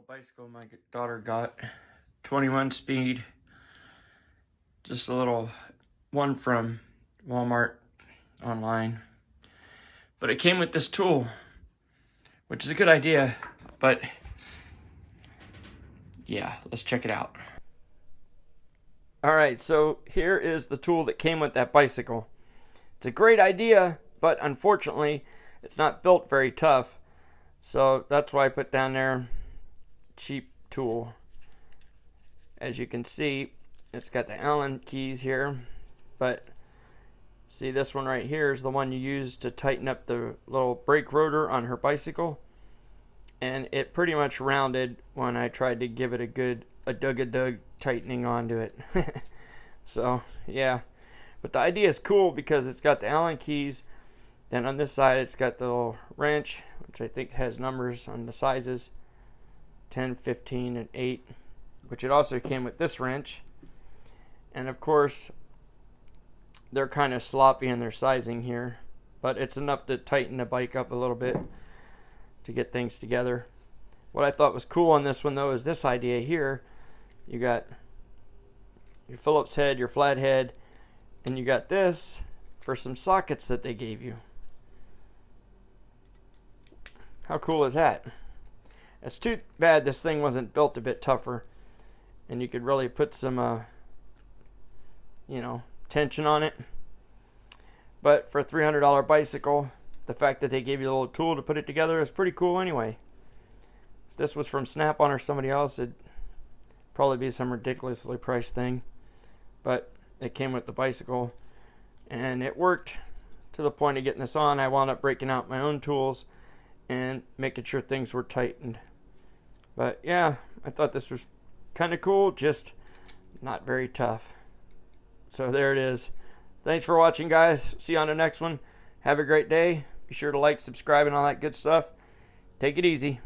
bicycle my daughter got. 21 speed. Just a little one from Walmart online. But it came with this tool, which is a good idea, but yeah, let's check it out. Alright, so here is the tool that came with that bicycle. It's a great idea, but unfortunately, it's not built very tough. So that's why I put down there, cheap tool. As you can see, it's got the Allen keys here, but see, this one right here is the one you use to tighten up the little brake rotor on her bicycle, and it pretty much rounded when I tried to give it a dug tightening onto it. So yeah, but the idea is cool because it's got the Allen keys. Then on this side it's got the little wrench, which I think has numbers on the sizes 10, 15, and 8, which it also came with this wrench. And of course, they're kind of sloppy in their sizing here, but it's enough to tighten the bike up a little bit to get things together. What I thought was cool on this one, though, is this idea here. You got your Phillips head, your flat head, and you got this for some sockets that they gave you. How cool is that? It's too bad this thing wasn't built a bit tougher, and you could really put some tension on it. But for a $300 bicycle, the fact that they gave you a little tool to put it together is pretty cool anyway. If this was from Snap-on or somebody else, it'd probably be some ridiculously priced thing. But it came with the bicycle, and it worked to the point of getting this on. I wound up breaking out my own tools and making sure things were tightened. But yeah, I thought this was kind of cool, just not very tough. So there it is. Thanks for watching, guys. See you on the next one. Have a great day. Be sure to like, subscribe, and all that good stuff. Take it easy.